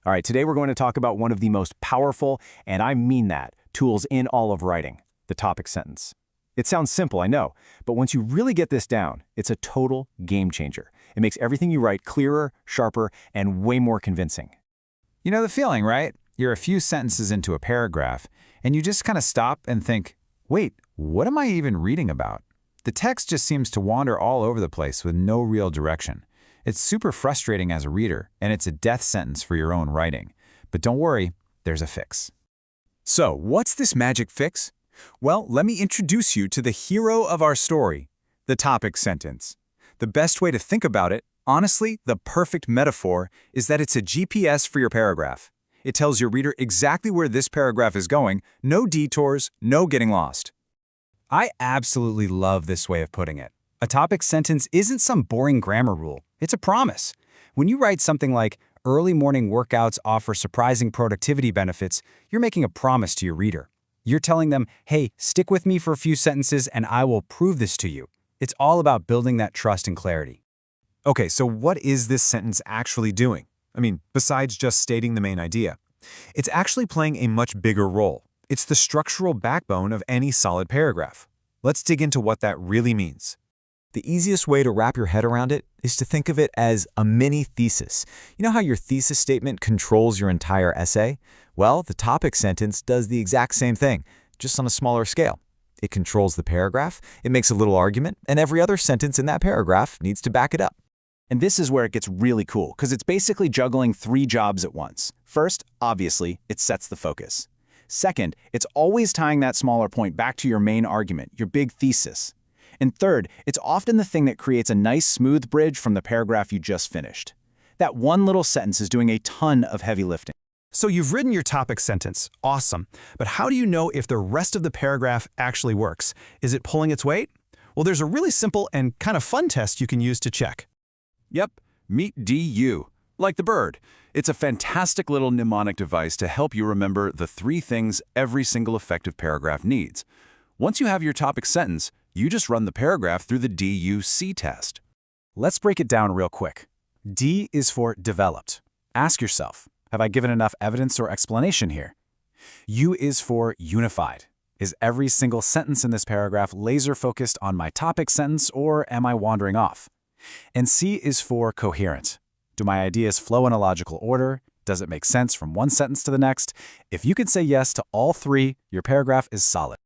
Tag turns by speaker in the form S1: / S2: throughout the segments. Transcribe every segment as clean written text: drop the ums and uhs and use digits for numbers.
S1: All right, today we're going to talk about one of the most powerful, and I mean that, tools in all of writing, the topic sentence. It sounds simple, I know, but once you really get this down, it's a total game changer. It makes everything you write clearer, sharper, and way more convincing.
S2: You know the feeling, right? You're a few sentences into a paragraph, and you just kind of stop and think, wait, what am I even reading about? The text just seems to wander all over the place with no real direction. It's super frustrating as a reader, and it's a death sentence for your own writing. But don't worry, there's a fix.
S3: So, what's this magic fix? Well, let me introduce you to the hero of our story, the topic sentence. The best way to think about it, honestly, the perfect metaphor, is that it's a GPS for your paragraph. It tells your reader exactly where this paragraph is going, no detours, no getting lost. I absolutely love this way of putting it. A topic sentence isn't some boring grammar rule. It's a promise. When you write something like, early morning workouts offer surprising productivity benefits, you're making a promise to your reader. You're telling them, hey, stick with me for a few sentences and I will prove this to you. It's all about building that trust and clarity.
S4: Okay, so what is this sentence actually doing? I mean, besides just stating the main idea. It's actually playing a much bigger role. It's the structural backbone of any solid paragraph. Let's dig into what that really means.
S5: The easiest way to wrap your head around it is to think of it as a mini thesis. You know how your thesis statement controls your entire essay? Well, the topic sentence does the exact same thing, just on a smaller scale. It controls the paragraph, it makes a little argument, and every other sentence in that paragraph needs to back it up.
S1: And this is where it gets really cool, because it's basically juggling 3 jobs at once. First, obviously, it sets the focus. Second, it's always tying that smaller point back to your main argument, your big thesis. And third, it's often the thing that creates a nice smooth bridge from the paragraph you just finished. That one little sentence is doing a ton of heavy lifting.
S6: So you've written your topic sentence. Awesome. But how do you know if the rest of the paragraph actually works? Is it pulling its weight? Well, there's a really simple and kind of fun test you can use to check.
S3: Yep, meet DU, like the bird. It's a fantastic little mnemonic device to help you remember the 3 things every single effective paragraph needs. Once you have your topic sentence, you just run the paragraph through the DUC test.
S1: Let's break it down real quick. D is for developed. Ask yourself, have I given enough evidence or explanation here? U is for unified. Is every single sentence in this paragraph laser-focused on my topic sentence, or am I wandering off? And C is for coherent. Do my ideas flow in a logical order? Does it make sense from one sentence to the next? If you can say yes to all 3, your paragraph is solid.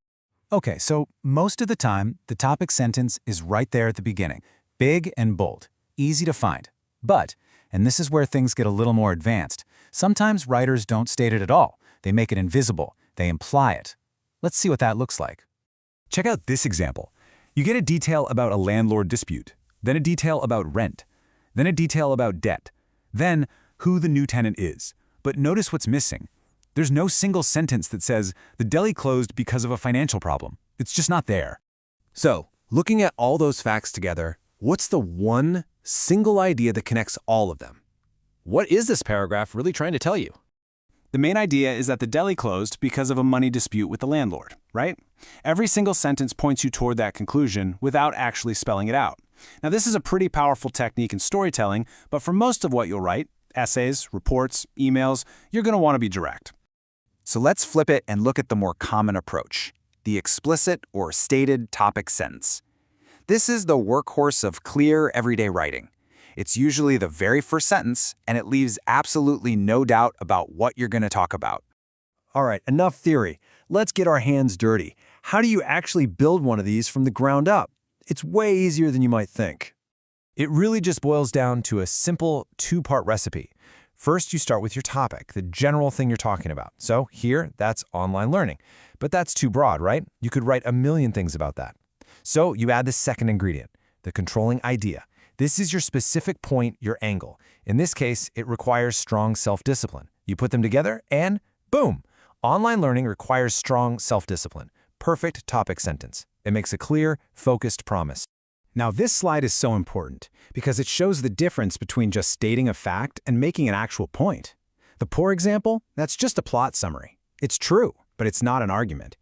S2: Okay, so most of the time, the topic sentence is right there at the beginning. Big and bold, easy to find. But, and this is where things get a little more advanced, sometimes writers don't state it at all. They make it invisible. They imply it. Let's see what that looks like.
S3: Check out this example. You get a detail about a landlord dispute, then a detail about rent, then a detail about debt, then who the new tenant is. But notice what's missing. There's no single sentence that says, the deli closed because of a financial problem. It's just not there.
S4: So, looking at all those facts together, what's the one single idea that connects all of them? What is this paragraph really trying to tell you?
S1: The main idea is that the deli closed because of a money dispute with the landlord, right? Every single sentence points you toward that conclusion without actually spelling it out. Now, this is a pretty powerful technique in storytelling, but for most of what you'll write, essays, reports, emails, you're going to want to be direct.
S7: So let's flip it and look at the more common approach, the explicit or stated topic sentence. This is the workhorse of clear, everyday writing. It's usually the very first sentence, and it leaves absolutely no doubt about what you're going to talk about.
S6: All right, enough theory. Let's get our hands dirty. How do you actually build one of these from the ground up? It's way easier than you might think. It really just boils down to a simple 2-part recipe. First, you start with your topic, the general thing you're talking about. So here, that's online learning. But that's too broad, right? You could write a million things about that. So you add the second ingredient, the controlling idea. This is your specific point, your angle. In this case, it requires strong self-discipline. You put them together and boom! Online learning requires strong self-discipline. Perfect topic sentence. It makes a clear, focused promise.
S2: Now, this slide is so important because it shows the difference between just stating a fact and making an actual point. The poor example, that's just a plot summary. It's true, but it's not an argument.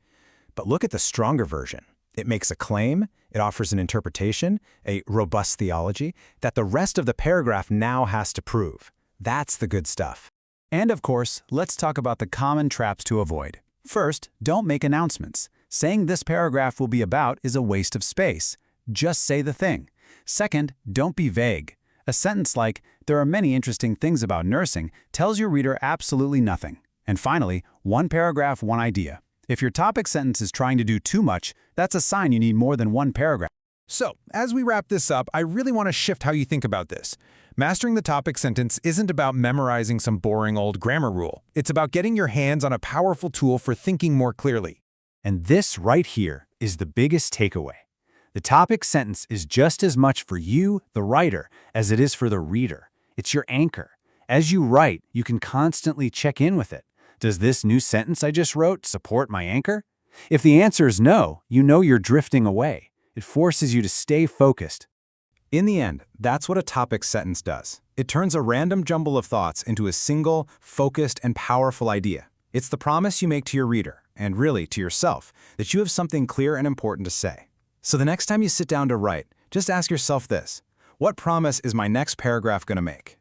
S2: But look at the stronger version. It makes a claim, it offers an interpretation, a robust theology, that the rest of the paragraph now has to prove. That's the good stuff.
S1: And of course, let's talk about the common traps to avoid. First, don't make announcements. Saying this paragraph will be about is a waste of space. Just say the thing. Second, don't be vague. A sentence like, "There are many interesting things about nursing," tells your reader absolutely nothing. And finally, one paragraph, one idea. If your topic sentence is trying to do too much, that's a sign you need more than one paragraph.
S4: So, as we wrap this up, I really want to shift how you think about this. Mastering the topic sentence isn't about memorizing some boring old grammar rule. It's about getting your hands on a powerful tool for thinking more clearly.
S6: And this right here is the biggest takeaway. The topic sentence is just as much for you, the writer, as it is for the reader. It's your anchor. As you write, you can constantly check in with it. Does this new sentence I just wrote support my anchor? If the answer is no, you know you're drifting away. It forces you to stay focused.
S3: In the end, that's what a topic sentence does. It turns a random jumble of thoughts into a single, focused, and powerful idea. It's the promise you make to your reader, and really to yourself, that you have something clear and important to say. So the next time you sit down to write, just ask yourself this: what promise is my next paragraph going to make?